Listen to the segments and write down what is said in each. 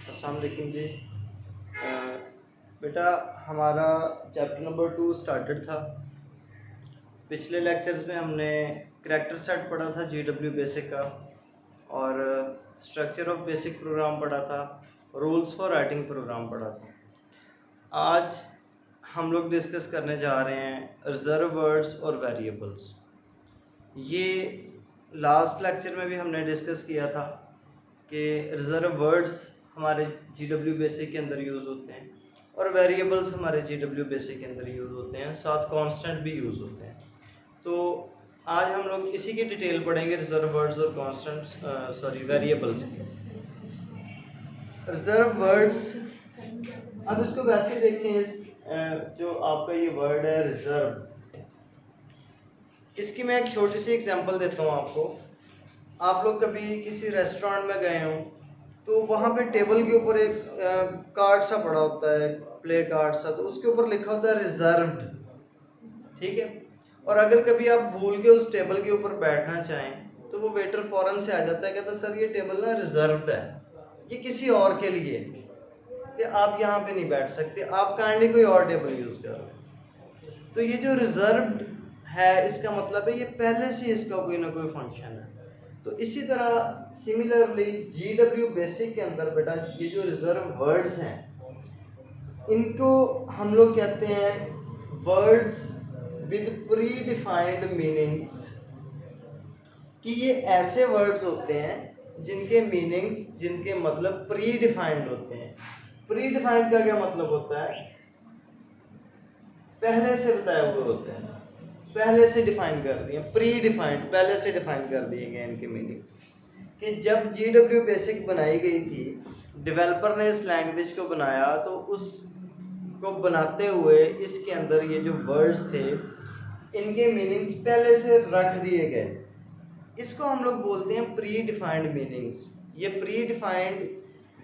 अस्सलाम वालेकुम जी। बेटा हमारा चैप्टर नंबर 2 स्टार्टेड था। पिछले लेक्चर्स में हमने करैक्टर सेट पढ़ा था GW बेसिक का, और स्ट्रक्चर ऑफ बेसिक प्रोग्राम पढ़ा था, रूल्स फॉर राइटिंग प्रोग्राम पढ़ा था। आज हम लोग डिस्कस करने जा रहे हैं रिजर्व वर्ड्स और वेरिएबल्स। ये लास्ट लेक्चर में भी हमने डिस्कस किया था कि रिजर्व वर्ड्स हमारे GW बेसिक के अंदर यूज़ होते हैं और वेरिएबल्स हमारे GW बेसिक के अंदर यूज़ होते हैं, साथ कांस्टेंट भी यूज़ होते हैं। तो आज हम लोग इसी की डिटेल पढ़ेंगे, रिजर्व वर्ड्स और कांस्टेंट वेरिएबल्स की। रिजर्व वर्ड्स, अब इसको वैसे देखें, जो आपका ये वर्ड है रिजर्व, इसकी मैं एक छोटी सी एग्जांपल देता हूँ आपको। आप लोग कभी किसी रेस्टोरेंट में गए हों तो वहाँ पे टेबल के ऊपर एक कार्ड सा पड़ा होता है, प्ले कार्ड सा, तो उसके ऊपर लिखा होता है रिजर्व्ड, ठीक है। और अगर कभी आप भूल के उस टेबल के ऊपर बैठना चाहें तो वो वेटर फौरन से आ जाता है, कहता है सर ये टेबल ना रिजर्व्ड है, ये किसी और के लिए, कि आप यहाँ पे नहीं बैठ सकते, आप काइंडली कोई और टेबल यूज़ करो। तो ये जो रिजर्व्ड है, इसका मतलब है ये पहले से इसका कोई ना कोई फंक्शन है। तो इसी तरह सिमिलरली GW बेसिक के अंदर बेटा ये जो रिजर्व वर्ड्स हैं, इनको हम लोग कहते हैं words with pre defined meanings, कि ये ऐसे वर्ड्स होते हैं जिनके मीनिंग्स, जिनके मतलब प्री डिफाइंड होते हैं। प्री डिफाइंड का क्या मतलब होता है? पहले से बताए हुए होते हैं, पहले से डिफाइन कर दिए, प्री डिफाइंड, पहले से डिफाइन कर दिए गए इनके मीनिंग्स। कि जब GW बेसिक बनाई गई थी, डेवलपर ने इस लैंग्वेज को बनाया, तो उसको बनाते हुए इसके अंदर ये जो वर्ड्स थे इनके मीनिंग्स पहले से रख दिए गए। इसको हम लोग बोलते हैं प्री डिफाइंड मीनिंग्स। ये प्री डिफाइंड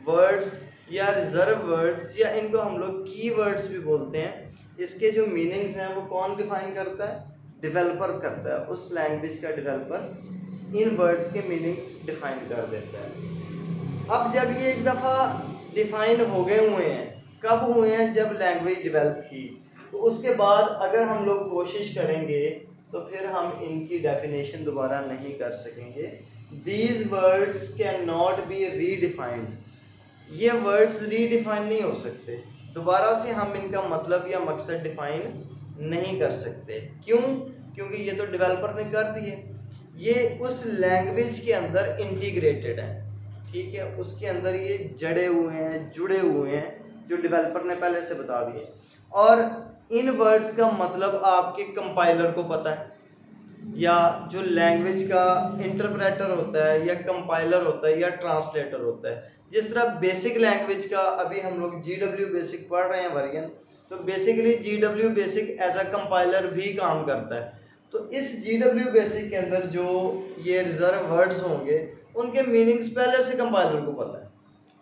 वर्ड्स या रिजर्व वर्ड्स, या इनको हम लोग की वर्ड्स भी बोलते हैं, इसके जो मीनिंग्स हैं वो कौन डिफाइन करता है? डेवलपर करता है। उस लैंग्वेज का डेवलपर इन वर्ड्स के मीनिंग्स डिफाइन कर देता है। अब जब ये एक दफ़ा डिफाइन हो गए हुए हैं, कब हुए हैं? जब लैंग्वेज डेवलप की। तो उसके बाद अगर हम लोग कोशिश करेंगे तो फिर हम इनकी डेफिनेशन दोबारा नहीं कर सकेंगे। These words can not be redefined, ये वर्ड्स रीडिफाइन नहीं हो सकते, दोबारा से हम इनका मतलब या मकसद डिफाइन नहीं कर सकते। क्यों? क्योंकि ये तो डेवलपर ने कर दिए, ये उस लैंग्वेज के अंदर इंटीग्रेटेड है, ठीक है, उसके अंदर ये जड़े हुए हैं, जुड़े हुए हैं, जो डेवलपर ने पहले से बता दिए। और इन वर्ड्स का मतलब आपके कंपाइलर को पता है, या जो लैंग्वेज का इंटरप्रेटर होता है, या कंपाइलर होता है, या ट्रांसलेटर होता है। जिस तरह बेसिक लैंग्वेज का अभी हम लोग GW बेसिक पढ़ रहे हैं वर्जन, तो basically GW basic as a compiler भी काम करता है। तो इस GW बेसिक के अंदर जो ये रिजर्व वर्ड्स होंगे उनके मीनिंग्स पहले से कंपाइलर को पता है,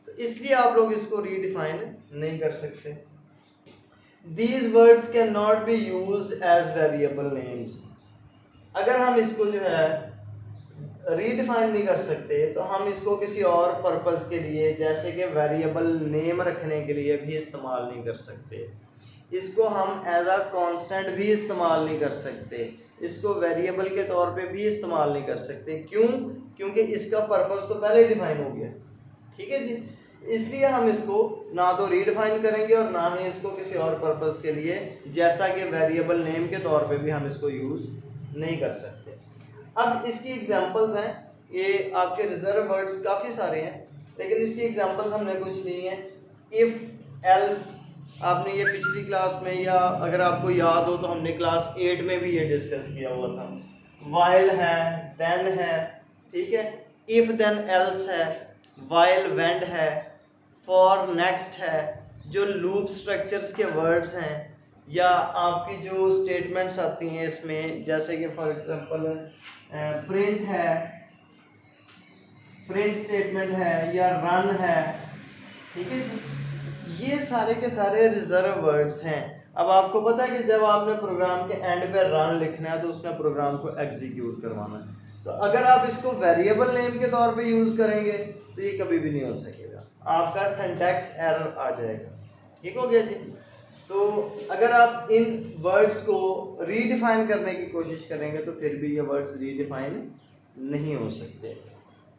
तो इसलिए आप लोग इसको रीडिफाइन नहीं कर सकते। These words cannot be used as variable names। अगर हम इसको जो है रीडिफाइन नहीं कर सकते तो हम इसको किसी और पर्पस के लिए, जैसे कि वेरिएबल नेम रखने के लिए भी इस्तेमाल नहीं कर सकते। इसको हम एज अ कांस्टेंट भी इस्तेमाल नहीं कर सकते, इसको वेरिएबल के तौर पे भी इस्तेमाल नहीं कर सकते। क्यों? क्योंकि इसका पर्पस तो पहले डिफाइन हो गया, ठीक है जी। इसलिए हम इसको ना तो रीडिफाइन करेंगे और ना ही इसको किसी और पर्पस के लिए, जैसा कि वेरिएबल नेम के तौर पे भी हम इसको यूज़ नहीं कर सकते। अब इसकी एग्जांपल्स हैं, ये आपके रिजर्व वर्ड्स काफ़ी सारे हैं, लेकिन इसकी एग्जांपल्स हमने कुछ ली हैं। इफ़, एल्स, आपने ये पिछली क्लास में, या अगर आपको याद हो तो हमने क्लास 8 में भी ये डिस्कस किया हुआ था। वाइल है, देन है, ठीक है, इफ़ देन एल्स है, वाइल वेंड है, फॉर नेक्स्ट है, जो लूप स्ट्रक्चर्स के वर्ड्स हैं, या आपकी जो स्टेटमेंट्स आती हैं इसमें, जैसे कि फॉर एग्जांपल प्रिंट है, प्रिंट स्टेटमेंट है, या रन है, ठीक है जी। ये सारे के सारे रिजर्व वर्ड्स हैं। अब आपको पता है कि जब आपने प्रोग्राम के एंड पे रन लिखना है तो उसने प्रोग्राम को एग्जीक्यूट करवाना है, तो अगर आप इसको वेरिएबल नेम के तौर पे यूज करेंगे तो ये कभी भी नहीं हो सकेगा, आपका सिंटैक्स एरर आ जाएगा। ठीक हो गया जी। तो अगर आप इन वर्ड्स को रीडिफाइन करने की कोशिश करेंगे तो फिर भी ये वर्ड्स रीडिफाइन नहीं हो सकते।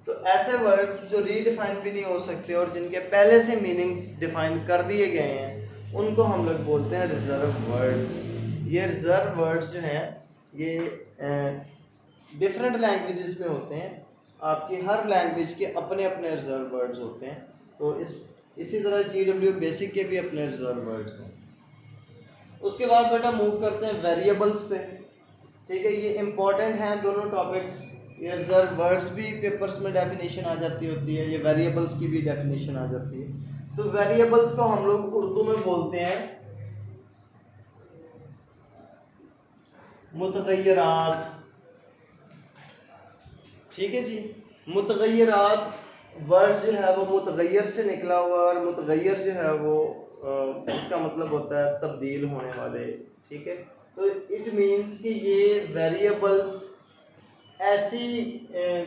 तो ऐसे वर्ड्स जो रीडिफाइन भी नहीं हो सकते और जिनके पहले से मीनिंग्स डिफाइन कर दिए गए हैं उनको हम लोग बोलते हैं रिजर्व वर्ड्स। ये रिजर्व वर्ड्स जो हैं ये डिफरेंट लैंग्वेजेस में होते हैं, आपकी हर लैंग्वेज के अपने अपने रिजर्व वर्ड्स होते हैं। तो इसी तरह GW बेसिक के भी अपने रिजर्व वर्ड्स हैं। उसके बाद बेटा मूव करते हैं वेरिएबल्स पे। ठीक है, ये इंपॉर्टेंट हैं दोनों टॉपिक्स। ये रिजर्व वर्ड्स भी पेपर्स में डेफिनेशन आ जाती होती है, ये वेरिएबल्स की भी डेफिनेशन आ जाती है। तो वेरिएबल्स को हम लोग उर्दू में बोलते हैं मुतगय्यरात। ठीक है जी, मुतगय्यरात वर्ड जो है वो मुतगय्यर से निकला हुआ, और मुतगय्यर जो है वो उसका मतलब होता है तब्दील होने वाले। ठीक है, तो इट मीन्स कि ये वेरिएबल्स ऐसी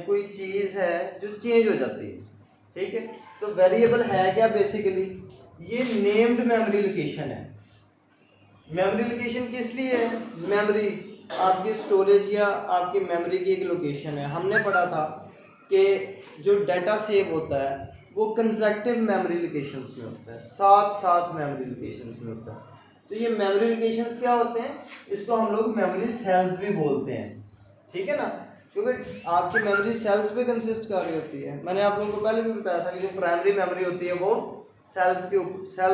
कोई चीज़ है जो चेंज हो जाती है। ठीक है, तो वेरिएबल है क्या बेसिकली, ये नेम्ड मेमोरी लोकेशन है। मेमोरी लोकेशन किस लिए है, मेमोरी आपकी स्टोरेज या आपकी मेमोरी की एक लोकेशन है। हमने पढ़ा था कि जो डाटा सेव होता है वो कंसेक्टिव मेमोरी लोकेशंस में होता है, साथ साथ मेमोरी लोकेशंस में होता है। तो ये मेमोरी लोकेशंस क्या होते हैं, इसको हम लोग मेमोरी सेल्स भी बोलते हैं। ठीक है ना, क्योंकि आपकी मेमोरी सेल्स पे कंसिस्ट कर रही होती है। मैंने आप लोगों को पहले भी बताया था कि जो प्राइमरी मेमोरी होती है वो सेल्स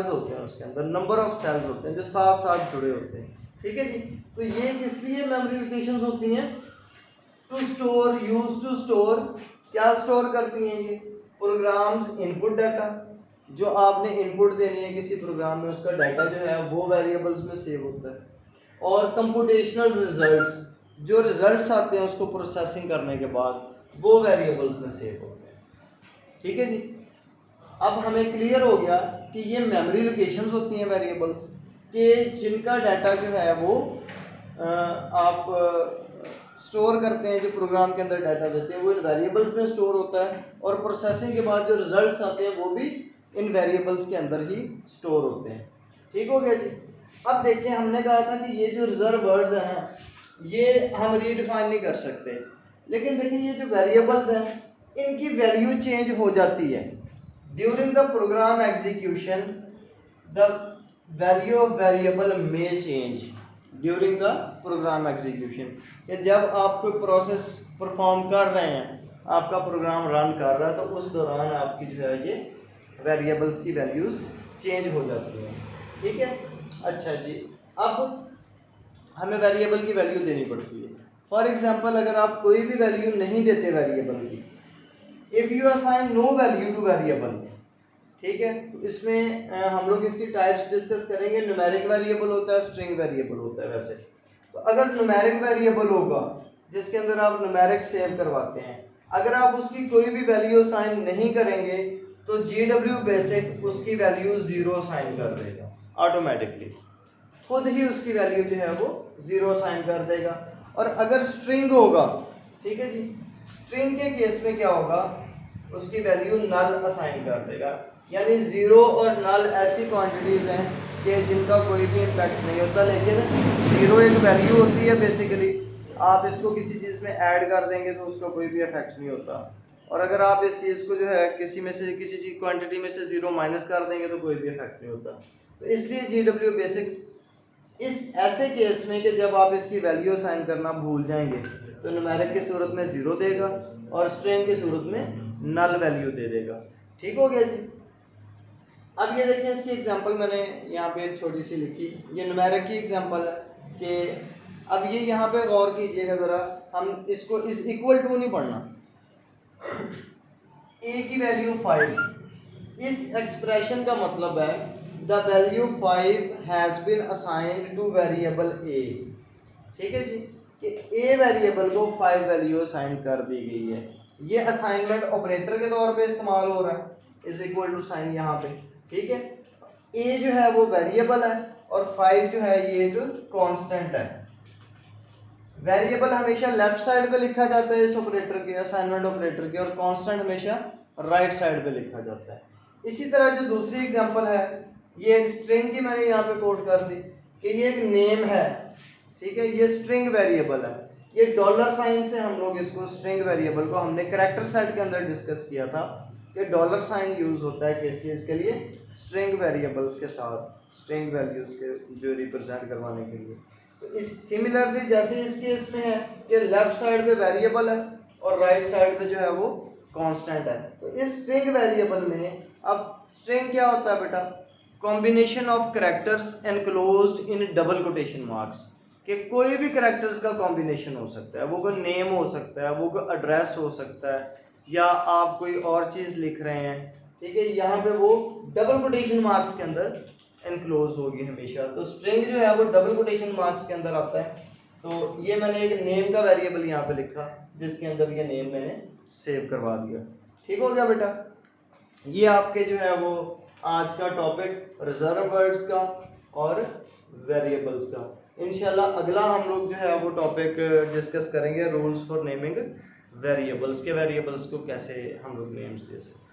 होते हैं, उसके अंदर नंबर ऑफ सेल्स होते हैं जो साथ साथ जुड़े होते हैं। ठीक है जी, तो ये किस लिए मेमोरी लोकेशंस होती हैं, to store, use to store. क्या स्टोर करती हैं ये, प्रोग्राम्स इनपुट डाटा, जो आपने इनपुट देनी है किसी प्रोग्राम में उसका डाटा जो है वो वेरिएबल्स में सेव होता है। और कंप्यूटेशनल रिजल्ट्स, जो रिजल्ट्स आते हैं उसको प्रोसेसिंग करने के बाद वो वेरिएबल्स में सेव होते हैं। ठीक है जी, अब हमें क्लियर हो गया कि ये मेमोरी लोकेशंस होती हैं वेरिएबल्स के, जिनका डाटा जो है वो आप स्टोर करते हैं। जो प्रोग्राम के अंदर डाटा देते हैं वो इन वेरिएबल्स में स्टोर होता है, और प्रोसेसिंग के बाद जो रिजल्ट्स आते हैं वो भी इन वेरिएबल्स के अंदर ही स्टोर होते हैं। ठीक हो गया जी। अब देखिए, हमने कहा था कि ये जो रिजर्व वर्ड्स हैं ना ये हम रीडिफाइन नहीं कर सकते, लेकिन देखिए ये जो वेरिएबल्स हैं इनकी वैल्यू चेंज हो जाती है during the program execution. The value of variable may change during the program execution. या जब आप कोई प्रोसेस परफॉर्म कर रहे हैं, आपका प्रोग्राम रन कर रहा है, तो उस दौरान आपकी जो है ये वेरिएबल्स की वैल्यूज़ चेंज हो जाती हैं। ठीक है, अच्छा जी। अब हमें वेरिएबल की वैल्यू देनी पड़ती है। फॉर एग्जांपल, अगर आप कोई भी वैल्यू नहीं देते वेरिएबल की, if you assign no value to variable, ठीक है, तो इसमें हम लोग इसकी टाइप्स डिस्कस करेंगे। न्यूमेरिक वेरिएबल होता है, स्ट्रिंग वेरिएबल होता है। वैसे तो अगर न्यूमेरिक वेरिएबल होगा जिसके अंदर आप न्यूमेरिक सेव करवाते हैं, अगर आप उसकी कोई भी वैल्यू असाइन नहीं करेंगे तो GW बेसिक उसकी वैल्यू 0 असाइन कर देगा ऑटोमेटिकली, खुद ही उसकी वैल्यू जो है वो 0 असाइन कर देगा। और अगर स्ट्रिंग होगा, ठीक है जी, स्ट्रिंग के केस में क्या होगा, उसकी वैल्यू नल असाइन कर देगा। यानी 0 और नल ऐसी क्वांटिटीज़ हैं कि जिनका कोई भी इम्पैक्ट नहीं होता, लेकिन 0 एक वैल्यू होती है बेसिकली, आप इसको किसी चीज़ में ऐड कर देंगे तो उसका कोई भी इफेक्ट नहीं होता। और अगर आप इस चीज़ को जो है किसी में से किसी चीज़ क्वांटिटी में से 0 माइनस कर देंगे तो कोई भी इफेक्ट नहीं होता। तो इसलिए GW बेसिक इस ऐसे केस में कि जब आप इसकी वैल्यू असाइन करना भूल जाएंगे तो न्यूमेरिक की सूरत में 0 देगा और स्ट्रिंग की सूरत में नल वैल्यू दे देगा। ठीक हो गया जी। अब ये देखिए, इसकी एग्जांपल मैंने यहाँ पे एक छोटी सी लिखी, ये न्यूमेरिक की एग्जांपल है कि अब ये यहाँ पे गौर कीजिएगा ज़रा, हम इसको इस इक्वल टू नहीं पढ़ना। a की वैल्यू 5, इस एक्सप्रेशन का मतलब है the value 5 has been assigned to variable a। ठीक है जी, कि a वेरिएबल को 5 वैल्यू असाइन कर दी गई है। ये असाइनमेंट ऑपरेटर के तौर पे इस्तेमाल हो रहा है, इज इक्वल टू साइन यहाँ पे। ठीक है, a जो है वो वेरिएबल है और 5 जो है ये एक कांस्टेंट है। वेरिएबल हमेशा लेफ्ट साइड पे लिखा जाता है इस ऑपरेटर के, असाइनमेंट ऑपरेटर के, और कांस्टेंट हमेशा राइट साइड पे लिखा जाता है। इसी तरह जो दूसरी एग्जांपल है, ये एक स्ट्रिंग की मैंने यहाँ पे कोट कर दी कि ये एक नेम है, ठीक है, ये स्ट्रिंग वेरिएबल है। ये डॉलर साइन से हम लोग इसको स्ट्रिंग वेरिएबल को हमने कैरेक्टर सेट के अंदर डिस्कस किया था कि डॉलर साइन यूज होता है किस चीज़ के लिए, स्ट्रिंग वेरिएबल्स के साथ, स्ट्रिंग वैल्यूज के जो रिप्रेजेंट करवाने के लिए। तो इस सिमिलरली जैसे इस केस में है कि लेफ्ट साइड पे वेरिएबल है और राइट साइड पे जो है वो कांस्टेंट है। तो इस स्ट्रिंग वेरिएबल में अब स्ट्रिंग क्या होता है बेटा, combination of characters enclosed in double quotation marks, कि कोई भी कैरेक्टर्स का कॉम्बिनेशन हो सकता है, वो कोई नेम हो सकता है, वो कोई एड्रेस हो सकता है, या आप कोई और चीज़ लिख रहे हैं, ठीक है, यहाँ पे वो डबल कोटेशन मार्क्स के अंदर एनक्लोज होगी हमेशा। तो स्ट्रिंग जो है वो डबल कोटेशन मार्क्स के अंदर आता है। तो ये मैंने एक नेम का वेरिएबल यहाँ पे लिखा जिसके अंदर ये नेम मैंने सेव करवा दिया। ठीक हो गया बेटा, ये आपके जो है वो आज का टॉपिक रिजर्व वर्ड्स का और वेरिएबल्स का। इंशाल्लाह अगला हम लोग जो है वो टॉपिक डिस्कस करेंगे रूल्स फॉर नेमिंग वेरिएबल्स के, वेरिएबल्स को कैसे हम लोग नेम्स दे सकते हैं।